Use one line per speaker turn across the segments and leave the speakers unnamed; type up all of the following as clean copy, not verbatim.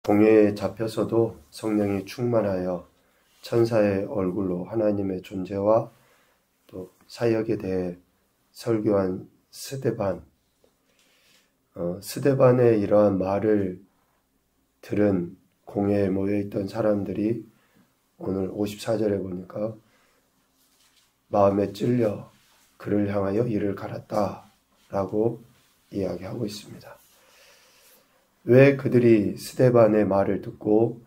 공회에 잡혀서도 성령이 충만하여 천사의 얼굴로 하나님의 존재와 또 사역에 대해 설교한 스데반의 이러한 말을 들은 공회에 모여있던 사람들이 오늘 54절에 보니까 마음에 찔려 그를 향하여 이를 갈았다 라고 이야기하고 있습니다. 왜 그들이 스데반의 말을 듣고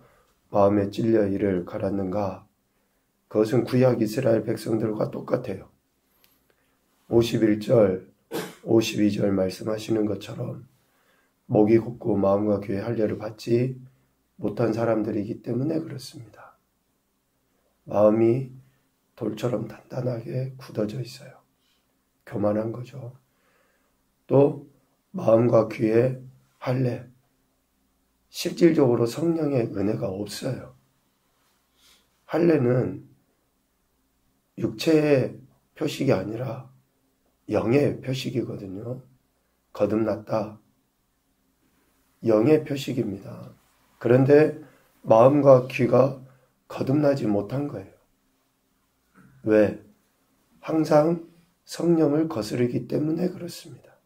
마음에 찔려 이를 갈았는가? 그것은 구약 이스라엘 백성들과 똑같아요. 51절, 52절 말씀하시는 것처럼 목이 곧고 마음과 귀의 할례를 받지 못한 사람들이기 때문에 그렇습니다. 마음이 돌처럼 단단하게 굳어져 있어요. 교만한 거죠. 또 마음과 귀의 할례, 실질적으로 성령의 은혜가 없어요. 할례는 육체의 표식이 아니라 영의 표식이거든요. 거듭났다. 영의 표식입니다. 그런데 마음과 귀가 거듭나지 못한 거예요. 왜? 항상 성령을 거스르기 때문에 그렇습니다.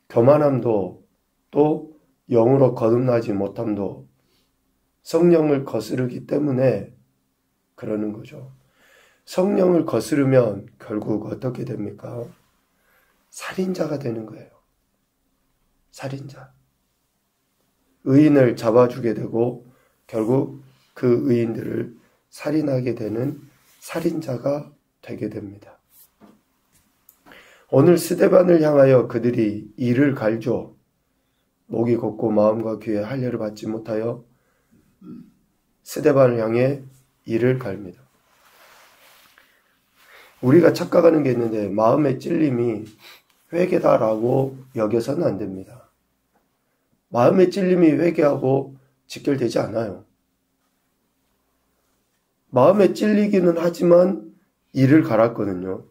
교만함도 또 영으로 거듭나지 못함도 성령을 거스르기 때문에 그러는 거죠. 성령을 거스르면 결국 어떻게 됩니까? 살인자가 되는 거예요. 살인자. 의인을 잡아주게 되고 결국 그 의인들을 살인하게 되는 살인자가 되게 됩니다. 오늘 스데반을 향하여 그들이 이를 갈죠. 목이 곧고 마음과 귀의 할례를 받지 못하여 스데반을 향해 이를 갈니다. 우리가 착각하는 게 있는데 마음의 찔림이 회개다라고 여겨서는 안 됩니다. 마음의 찔림이 회개하고 직결되지 않아요. 마음에 찔리기는 하지만 이를 갈았거든요.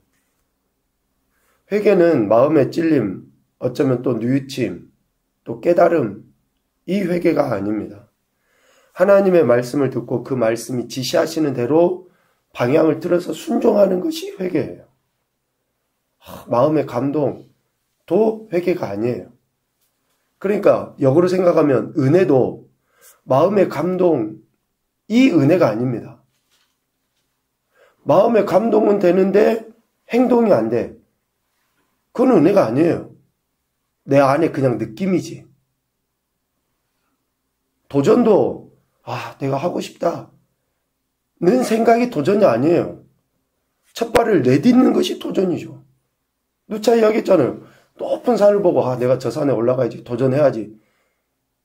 회개는 마음의 찔림, 어쩌면 또 뉘우침, 또 깨달음, 이 회개가 아닙니다. 하나님의 말씀을 듣고 그 말씀이 지시하시는 대로 방향을 틀어서 순종하는 것이 회개예요. 마음의 감동도 회개가 아니에요. 그러니까 역으로 생각하면 은혜도 마음의 감동, 이 은혜가 아닙니다. 마음의 감동은 되는데 행동이 안 돼. 그건 은혜가 아니에요. 내 안에 그냥 느낌이지. 도전도 내가 하고 싶다 는 생각이 도전이 아니에요. 첫 발을 내딛는 것이 도전이죠. 누차 이야기했잖아요. 높은 산을 보고 내가 저 산에 올라가야지, 도전해야지.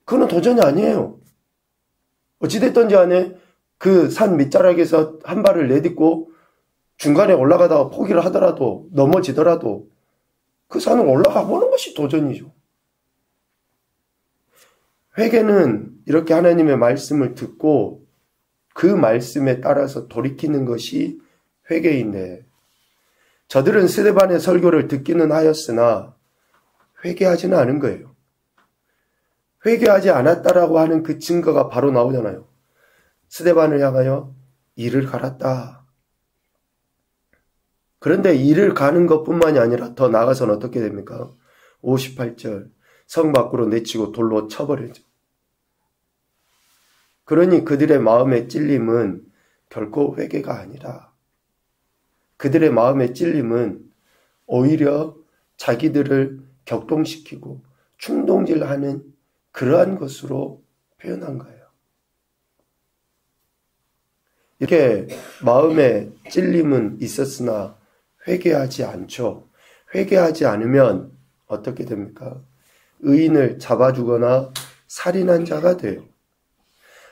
그건 도전이 아니에요. 어찌됐든지 간에 그 산 밑자락에서 한 발을 내딛고 중간에 올라가다가 포기를 하더라도 넘어지더라도 그 산을 올라가 보는 것이 도전이죠. 회개는 이렇게 하나님의 말씀을 듣고 그 말씀에 따라서 돌이키는 것이 회개인데 저들은 스데반의 설교를 듣기는 하였으나 회개하지는 않은 거예요. 회개하지 않았다라고 하는 그 증거가 바로 나오잖아요. 스데반을 향하여 이를 갈았다. 그런데 이를 가는 것뿐만이 아니라 더 나아가서는 어떻게 됩니까? 58절 성 밖으로 내치고 돌로 쳐버리죠. 그러니 그들의 마음의 찔림은 결코 회개가 아니라 그들의 마음의 찔림은 오히려 자기들을 격동시키고 충동질하는 그러한 것으로 표현한 거예요. 이렇게 마음의 찔림은 있었으나 회개하지 않죠. 회개하지 않으면 어떻게 됩니까? 의인을 잡아주거나 살인한 자가 돼요.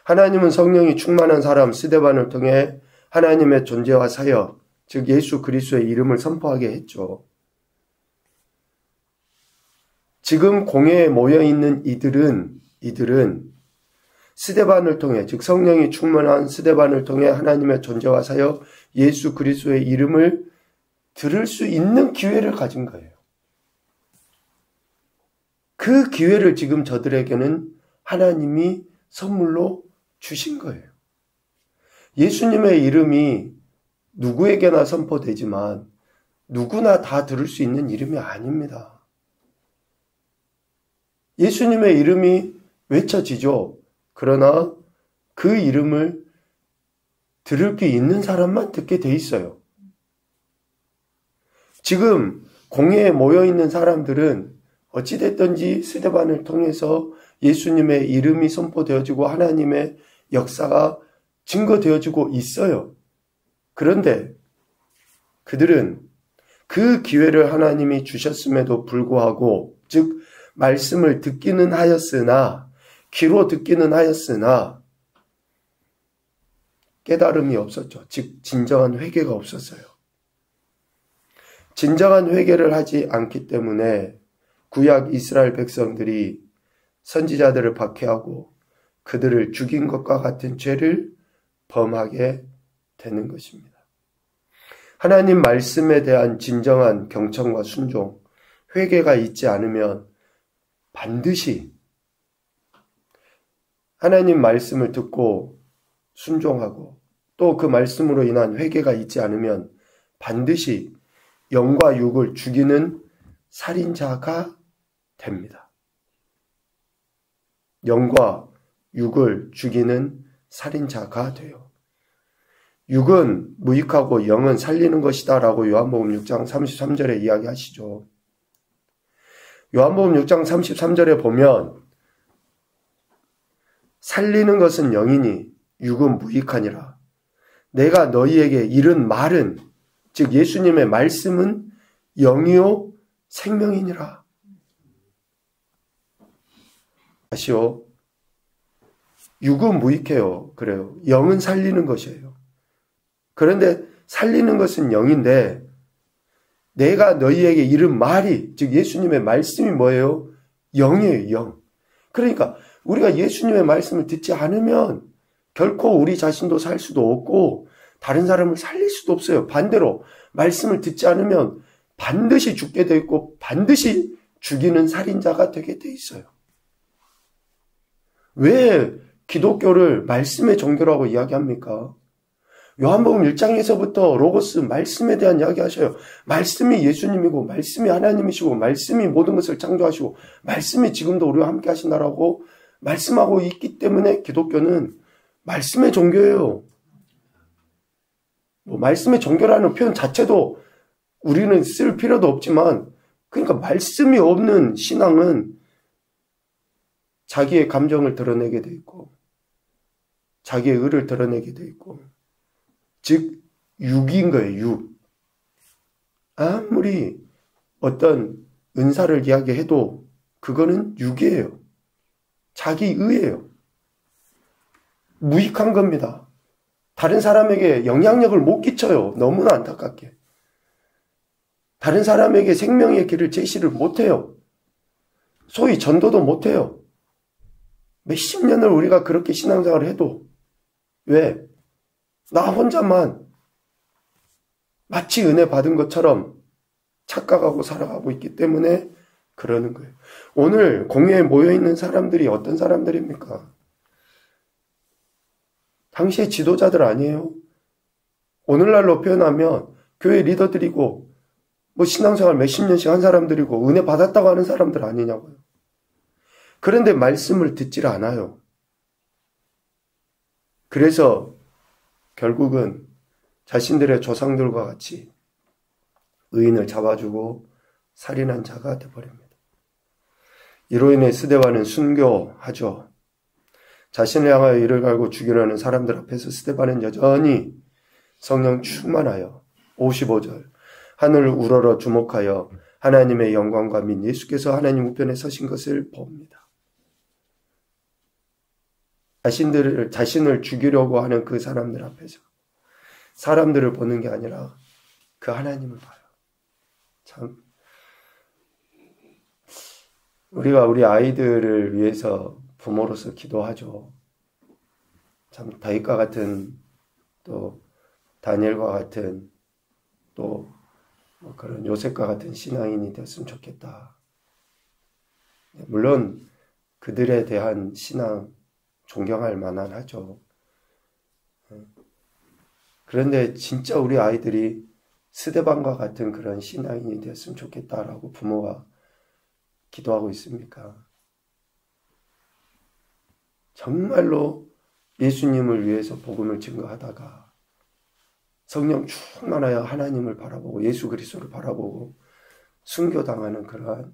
하나님은 성령이 충만한 사람 스데반을 통해 하나님의 존재와 사역, 즉 예수 그리스도의 이름을 선포하게 했죠. 지금 공회에 모여있는 이들은 스데반을 통해, 즉 성령이 충만한 스데반을 통해 하나님의 존재와 사역, 예수 그리스도의 이름을 들을 수 있는 기회를 가진 거예요. 그 기회를 지금 저들에게는 하나님이 선물로 주신 거예요. 예수님의 이름이 누구에게나 선포되지만 누구나 다 들을 수 있는 이름이 아닙니다. 예수님의 이름이 외쳐지죠. 그러나 그 이름을 들을 게 있는 사람만 듣게 돼 있어요. 지금 공회에 모여있는 사람들은 어찌됐든지 스데반을 통해서 예수님의 이름이 선포되어지고 하나님의 역사가 증거되어지고 있어요. 그런데 그들은 그 기회를 하나님이 주셨음에도 불구하고, 즉 말씀을 듣기는 하였으나, 귀로 듣기는 하였으나 깨달음이 없었죠. 즉 진정한 회개가 없었어요. 진정한 회개를 하지 않기 때문에 구약 이스라엘 백성들이 선지자들을 박해하고 그들을 죽인 것과 같은 죄를 범하게 되는 것입니다. 하나님 말씀에 대한 진정한 경청과 순종, 회개가 있지 않으면 반드시 하나님 말씀을 듣고 순종하고 또 그 말씀으로 인한 회개가 있지 않으면 반드시 영과 육을 죽이는 살인자가 됩니다. 영과 육을 죽이는 살인자가 돼요. 육은 무익하고 영은 살리는 것이다 라고 요한복음 6장 33절에 이야기하시죠. 요한복음 6장 33절에 보면 살리는 것은 영이니 육은 무익하니라. 내가 너희에게 이른 말은, 즉 예수님의 말씀은 영이요 생명이니라. 다시요. 육은 무익해요. 그래요. 영은 살리는 것이에요. 그런데 살리는 것은 영인데 내가 너희에게 이른 말이, 즉 예수님의 말씀이 뭐예요? 영이에요. 영. 그러니까 우리가 예수님의 말씀을 듣지 않으면 결코 우리 자신도 살 수도 없고 다른 사람을 살릴 수도 없어요. 반대로 말씀을 듣지 않으면 반드시 죽게 돼 있고 반드시 죽이는 살인자가 되게 돼 있어요. 왜 기독교를 말씀의 종교라고 이야기합니까? 요한복음 1장에서부터 로고스 말씀에 대한 이야기 하셔요. 말씀이 예수님이고 말씀이 하나님이시고 말씀이 모든 것을 창조하시고 말씀이 지금도 우리와 함께 하신다라고 말씀하고 있기 때문에 기독교는 말씀의 종교예요. 뭐 말씀의 종교라는 표현 자체도 우리는 쓸 필요도 없지만, 그러니까 말씀이 없는 신앙은 자기의 감정을 드러내게 돼 있고 자기의 의를 드러내게 돼 있고, 즉 육인 거예요. 육. 아무리 어떤 은사를 이야기해도 그거는 육이에요. 자기 의예요. 무익한 겁니다. 다른 사람에게 영향력을 못 끼쳐요. 너무나 안타깝게. 다른 사람에게 생명의 길을 제시를 못해요. 소위 전도도 못해요. 몇십 년을 우리가 그렇게 신앙생활을 해도 왜? 나 혼자만 마치 은혜 받은 것처럼 착각하고 살아가고 있기 때문에 그러는 거예요. 오늘 공회에 모여있는 사람들이 어떤 사람들입니까? 당시의 지도자들 아니에요? 오늘날로 표현하면 교회 리더들이고 뭐 신앙생활 몇십 년씩 한 사람들이고 은혜 받았다고 하는 사람들 아니냐고요. 그런데 말씀을 듣질 않아요. 그래서 결국은 자신들의 조상들과 같이 의인을 잡아주고 살인한 자가 되어버립니다. 이로 인해 스데반은 순교하죠. 자신을 향하여 이를 갈고 죽이려는 사람들 앞에서 스데반은 여전히 성령 충만하여 55절 하늘을 우러러 주목하여 하나님의 영광과 및 예수께서 하나님 우편에 서신 것을 봅니다. 자신을 죽이려고 하는 그 사람들 앞에서 사람들을 보는 게 아니라 그 하나님을 봐요. 참, 우리가 우리 아이들을 위해서 부모로서 기도하죠. 참 다윗과 같은, 또 다니엘과 같은, 또 그런 요셉과 같은 신앙인이 됐으면 좋겠다. 물론 그들에 대한 신앙 존경할 만한 하죠. 그런데 진짜 우리 아이들이 스데반과 같은 그런 신앙인이 됐으면 좋겠다라고 부모가 기도하고 있습니까? 정말로 예수님을 위해서 복음을 증거하다가 성령 충만하여 하나님을 바라보고 예수 그리스도를 바라보고 순교당하는 그러한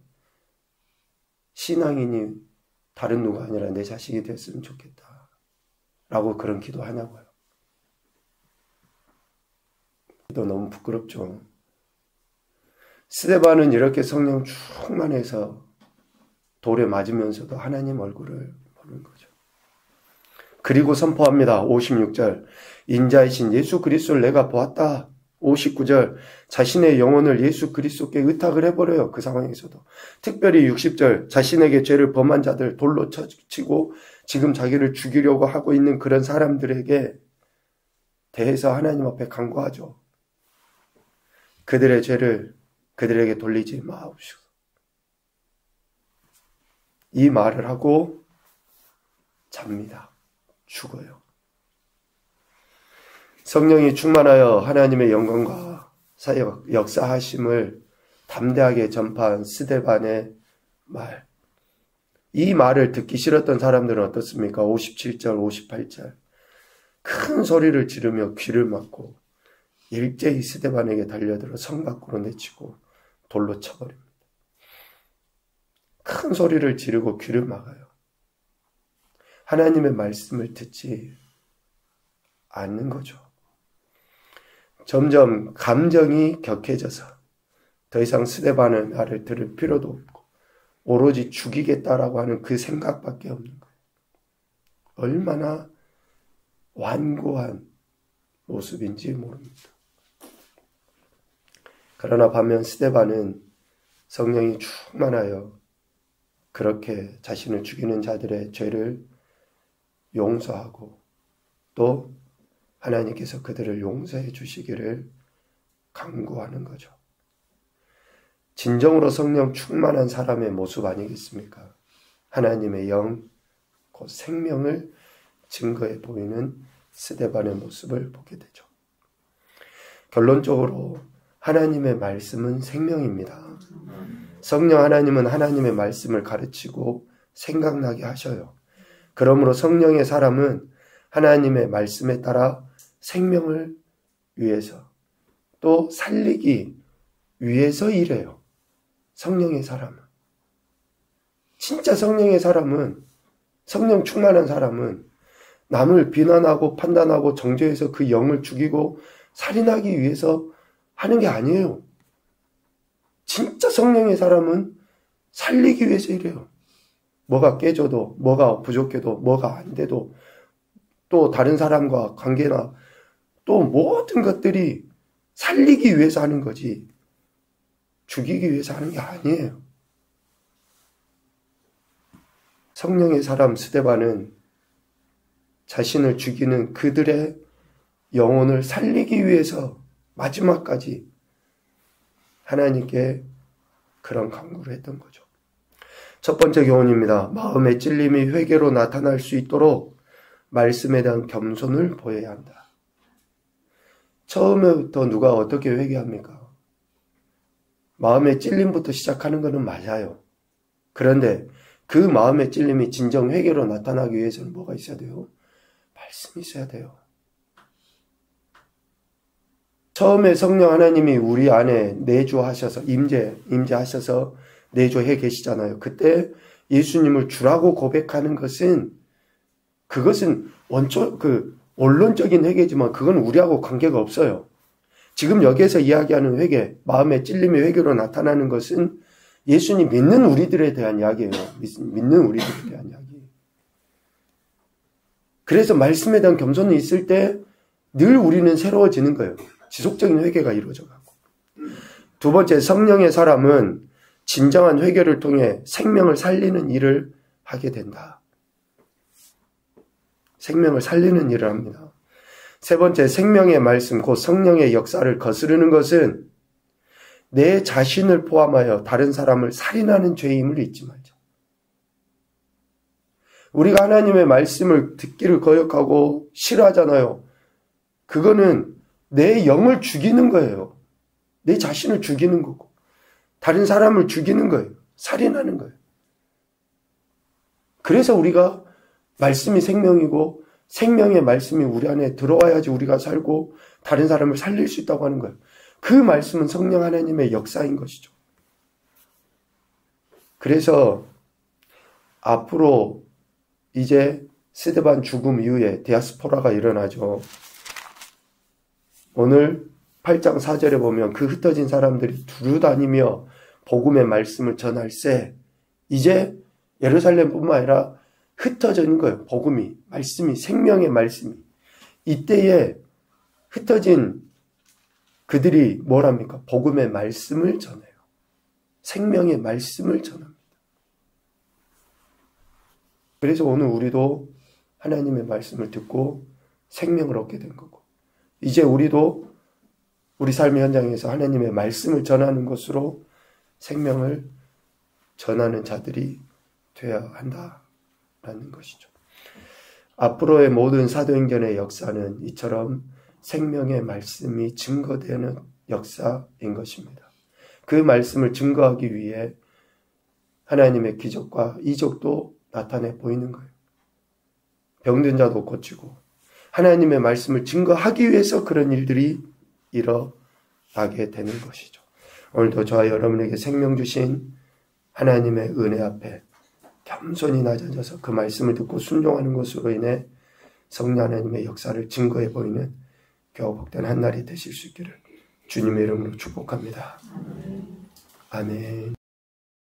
신앙인이 다른 누가 아니라 내 자식이 됐으면 좋겠다 라고 그런 기도하냐고요. 기도 너무 부끄럽죠. 스데반은 이렇게 성령 충만해서 돌에 맞으면서도 하나님 얼굴을 보는 거죠. 그리고 선포합니다. 56절 인자이신 예수 그리스도를 내가 보았다. 59절 자신의 영혼을 예수 그리스도께 의탁을 해버려요. 그 상황에서도. 특별히 60절 자신에게 죄를 범한 자들 돌로 치고 지금 자기를 죽이려고 하고 있는 그런 사람들에게 대해서 하나님 앞에 간구하죠. 그들의 죄를 그들에게 돌리지 마옵시고. 이 말을 하고 잡니다. 죽어요. 성령이 충만하여 하나님의 영광과 사역, 역사하심을 담대하게 전파한 스데반의 말. 이 말을 듣기 싫었던 사람들은 어떻습니까? 57절, 58절. 큰 소리를 지르며 귀를 막고 일제히 스데반에게 달려들어 성 밖으로 내치고 돌로 쳐버립니다. 큰 소리를 지르고 귀를 막아요. 하나님의 말씀을 듣지 않는 거죠. 점점 감정이 격해져서 더 이상 스데반의 말을 들을 필요도 없고 오로지 죽이겠다라고 하는 그 생각밖에 없는 거예요. 얼마나 완고한 모습인지 모릅니다. 그러나 반면 스데반은 성령이 충만하여 그렇게 자신을 죽이는 자들의 죄를 용서하고 또 하나님께서 그들을 용서해 주시기를 간구하는 거죠. 진정으로 성령 충만한 사람의 모습 아니겠습니까? 하나님의 영, 곧 생명을 증거해 보이는 스데반의 모습을 보게 되죠. 결론적으로 하나님의 말씀은 생명입니다. 성령 하나님은 하나님의 말씀을 가르치고 생각나게 하셔요. 그러므로 성령의 사람은 하나님의 말씀에 따라 생명을 위해서 또 살리기 위해서 일해요. 성령의 사람은. 진짜 성령의 사람은, 성령 충만한 사람은 남을 비난하고 판단하고 정죄해서 그 영을 죽이고 살인하기 위해서 하는 게 아니에요. 진짜 성령의 사람은 살리기 위해서 일해요. 뭐가 깨져도, 뭐가 부족해도, 뭐가 안 돼도, 또 다른 사람과 관계나 또 모든 것들이 살리기 위해서 하는 거지 죽이기 위해서 하는 게 아니에요. 성령의 사람 스데반은 자신을 죽이는 그들의 영혼을 살리기 위해서 마지막까지 하나님께 그런 간구를 했던 거죠. 첫 번째 교훈입니다. 마음의 찔림이 회개로 나타날 수 있도록 말씀에 대한 겸손을 보여야 한다. 처음부터 누가 어떻게 회개합니까? 마음의 찔림부터 시작하는 것은 맞아요. 그런데 그 마음의 찔림이 진정 회개로 나타나기 위해서는 뭐가 있어야 돼요? 말씀이 있어야 돼요. 처음에 성령 하나님이 우리 안에 내주하셔서 임재하셔서 내주해 계시잖아요. 그때 예수님을 주라고 고백하는 것은 그것은 원론적인 회개지만 그건 우리하고 관계가 없어요. 지금 여기에서 이야기하는 회개, 마음의 찔림이 회개로 나타나는 것은 예수님 믿는 우리들에 대한 이야기예요. 믿는 우리들에 대한 이야기. 그래서 말씀에 대한 겸손이 있을 때 늘 우리는 새로워지는 거예요. 지속적인 회개가 이루어져가고. 두 번째, 성령의 사람은 진정한 회개를 통해 생명을 살리는 일을 하게 된다. 생명을 살리는 일을 합니다. 세 번째, 생명의 말씀, 곧 성령의 역사를 거스르는 것은 내 자신을 포함하여 다른 사람을 살인하는 죄임을 잊지 말자. 우리가 하나님의 말씀을 듣기를 거역하고 싫어하잖아요. 그거는 내 영을 죽이는 거예요. 내 자신을 죽이는 거고, 다른 사람을 죽이는 거예요. 살인하는 거예요. 그래서 우리가 말씀이 생명이고 생명의 말씀이 우리 안에 들어와야지 우리가 살고 다른 사람을 살릴 수 있다고 하는 거예요. 그 말씀은 성령 하나님의 역사인 것이죠. 그래서 앞으로 이제 스데반 죽음 이후에 디아스포라가 일어나죠. 오늘 8장 4절에 보면 그 흩어진 사람들이 두루다니며 복음의 말씀을 전할세. 이제 예루살렘뿐만 아니라 흩어진 거예요. 복음이, 말씀이, 생명의 말씀이. 이때에 흩어진 그들이 뭘 합니까? 복음의 말씀을 전해요. 생명의 말씀을 전합니다. 그래서 오늘 우리도 하나님의 말씀을 듣고 생명을 얻게 된 거고, 이제 우리도 우리 삶의 현장에서 하나님의 말씀을 전하는 것으로 생명을 전하는 자들이 되어야 한다라는 것이죠. 앞으로의 모든 사도행전의 역사는 이처럼 생명의 말씀이 증거되는 역사인 것입니다. 그 말씀을 증거하기 위해 하나님의 기적과 이적도 나타내 보이는 거예요. 병든 자도 고치고 하나님의 말씀을 증거하기 위해서 그런 일들이 일어나게 되는 것이죠. 오늘도 저와 여러분에게 생명 주신 하나님의 은혜 앞에 겸손히 낮아져서 그 말씀을 듣고 순종하는 것으로 인해 성령 하나님의 역사를 증거해 보이는 겨우 복된 한 날이 되실 수 있기를 주님의 이름으로 축복합니다. 아멘.